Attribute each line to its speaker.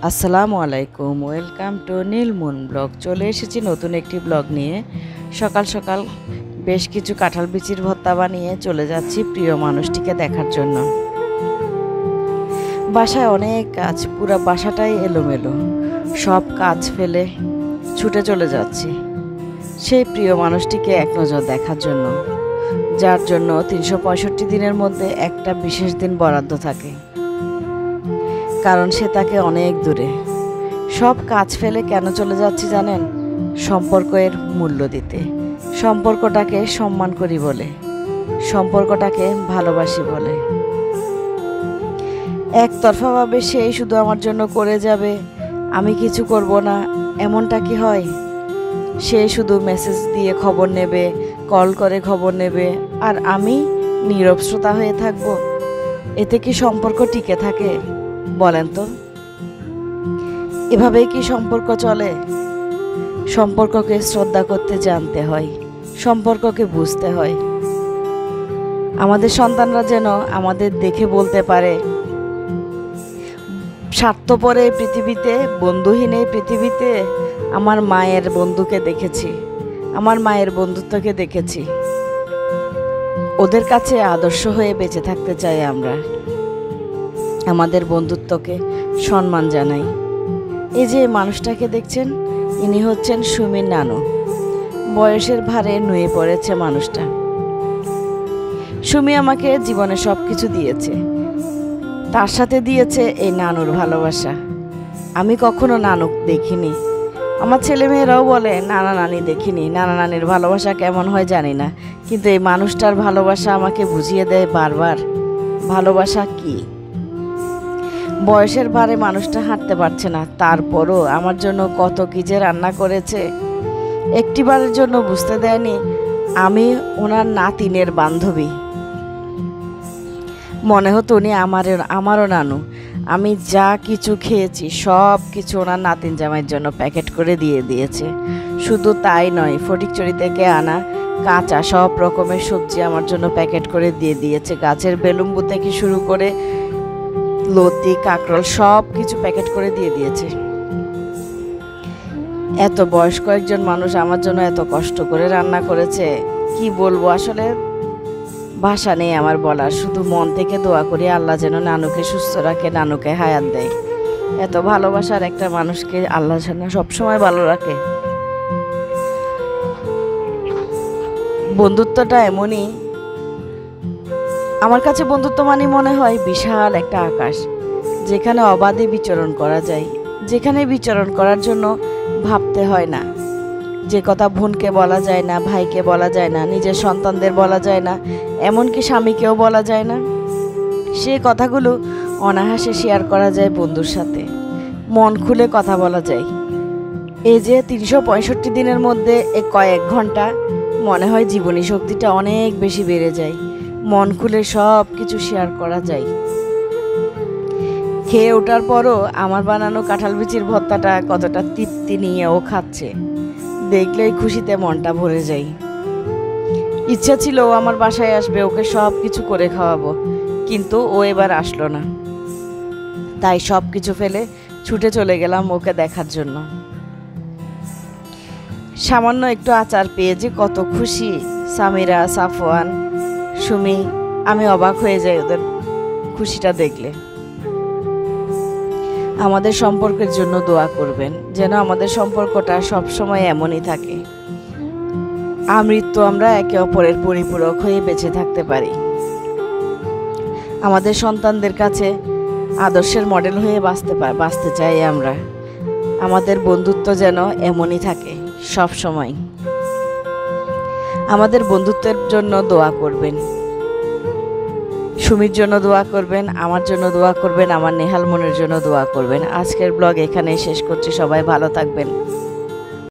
Speaker 1: আসসালামু আলাইকুম, welcome to নীলমুন blog. চলে এসেছি নতুন একটি ব্লগ নিয়ে। সকাল সকাল বেশ কিছু কাঁঠাল বিচির ভর্তা বানিয়ে চলে যাচ্ছি প্রিয় মানুষটিকে দেখার জন্য। বাসায় অনেক কাজ, পুরো বাসাটাই এলোমেলো। সব কাজ ফেলে ছুটে চলে যাচ্ছি সেই প্রিয় মানুষটিকে এক নজর দেখার জন্য, যার জন্য 365 দিনের মধ্যে একটা বিশেষ দিন বরাদ্দ থাকে। কারণ সে তাকে অনেক দূরে। সব কাজ ফেলে কেন চলে যাচ্ছি জানেন? সম্পর্কের মূল্য দিতে, সম্পর্কটাকে সম্মান করি বলে, সম্পর্কটাকে ভালোবাসি বলে। একতরফাভাবে সেই শুধু আমার জন্য করে যাবে, আমি কিছু করব না, এমনটা কি হয়? সে শুধু মেসেজ দিয়ে খবর নেবে, কল করে খবর নেবে, আর আমি নীরব শ্রোতা হয়ে থাকব। এতে কি সম্পর্ক টিকে থাকে বলেন তো? এভাবেই কি সম্পর্ক চলে? সম্পর্ককে শ্রদ্ধা করতে জানতে হয়, সম্পর্ককে বুঝতে হয়। আমাদের সন্তানরা যেন আমাদের দেখে বলতে পারে, স্বার্থপর এই পৃথিবীতে, বন্ধুহীন এই পৃথিবীতে আমার মায়ের বন্ধুকে দেখেছি, আমার মায়ের বন্ধুত্বকে দেখেছি। ওদের কাছে আদর্শ হয়ে বেঁচে থাকতে চাই আমরা। আমাদের বন্ধুত্বকে সম্মান জানাই। এই যে মানুষটাকে দেখছেন, ইনি হচ্ছেন সুমির নানু। বয়সের ভারে নুয়ে পড়েছে মানুষটা। সুমি আমাকে জীবনে সব কিছু দিয়েছে, তার সাথে দিয়েছে এই নানুর ভালোবাসা। আমি কখনো নানু দেখিনি। আমার ছেলেমেয়েরাও বলে নানা নানি দেখিনি, নানা নানির ভালোবাসা কেমন হয় জানি না, কিন্তু এই মানুষটার ভালোবাসা আমাকে বুঝিয়ে দেয় বারবার ভালোবাসা কি। বয়সের ভারে মানুষটা হাঁটতে পারছে না, তারপরও আমার জন্য কত কি যে রান্না করেছে। একটিবারের জন্য বুঝতে দেয়নি আমি ওনার নাতিনের বান্ধবী। মনে হতো উনি আমারও নানু। আমি যা কিছু খেয়েছি সব কিছু ওনার নাতিন জামাইয়ের জন্য প্যাকেট করে দিয়ে দিয়েছে। শুধু তাই নয়, ফটিকছড়ি থেকে আনা কাঁচা সব রকমের সবজি আমার জন্য প্যাকেট করে দিয়ে দিয়েছে। গাছের বেলুম্বু থেকে শুরু করে লতি, কাঁকরোল সব কিছু প্যাকেট করে দিয়ে দিয়েছে। এত বয়স্ক একজন মানুষ আমার জন্য এত কষ্ট করে রান্না করেছে, কি বলবো আসলে ভাষা নেই আমার বলার। শুধু মন থেকে দোয়া করি আল্লাহ যেন নানুকে সুস্থ রাখে, নানুকে হায়াত দেয়। এত ভালোবাসার একটা মানুষকে আল্লাহ যেন সবসময় ভালো রাখে। বন্ধুত্বটা এমনই, আমার কাছে বন্ধুত্ব মানে মনে হয় বিশাল একটা আকাশ, যেখানে অবাধে বিচরণ করা যায়, যেখানে বিচরণ করার জন্য ভাবতে হয় না। যে কথা বোনকে বলা যায় না, ভাইকে বলা যায় না, নিজের সন্তানদের বলা যায় না, এমনকি স্বামীকেও বলা যায় না, সে কথাগুলো অনায়াসে শেয়ার করা যায় বন্ধুর সাথে। মন খুলে কথা বলা যায়। এই যে 365 দিনের মধ্যে কয়েক ঘন্টা মনে হয় জীবনী শক্তিটা অনেক বেশি বেড়ে যায়। মন খুলে সব কিছু শেয়ার করা যায়। খেয়ে ওঠার পরও আমার বানানো কাঁঠাল বিচির ভর্তাটা কতটা তৃপ্তি নিয়ে ও খাচ্ছে, দেখলেই খুশিতে মনটা ভরে যায়। ইচ্ছা ছিল ও আমার বাসায় আসবে, ওকে সব কিছু করে খাওয়াবো, কিন্তু ও এবার আসলো না। তাই সব কিছু ফেলে ছুটে চলে গেলাম ওকে দেখার জন্য। সামান্য একটু আচার পেয়ে যে কত খুশি সামিরা, সাফওয়ান, সুমি, আমি অবাক হয়ে যাই ওদের খুশিটা দেখলে। আমাদের সম্পর্কের জন্য দোয়া করবেন, যেন আমাদের সম্পর্কটা সবসময় এমনই থাকে। আমৃত্যু আমরা একে অপরের পরিপূরক হয়ে বেঁচে থাকতে পারি। আমাদের সন্তানদের কাছে আদর্শের মডেল হয়ে বাঁচতে চাই আমরা। আমাদের বন্ধুত্ব যেন এমনই থাকে সব সময়। আমাদের বন্ধুত্বের জন্য দোয়া করবেন, সুমির জন্য দোয়া করবেন, আমার জন্য দোয়া করবেন, আমার নেহাল মনের জন্য দোয়া করবেন। আজকের ব্লগ এখানেই শেষ করছি। সবাই ভালো থাকবেন।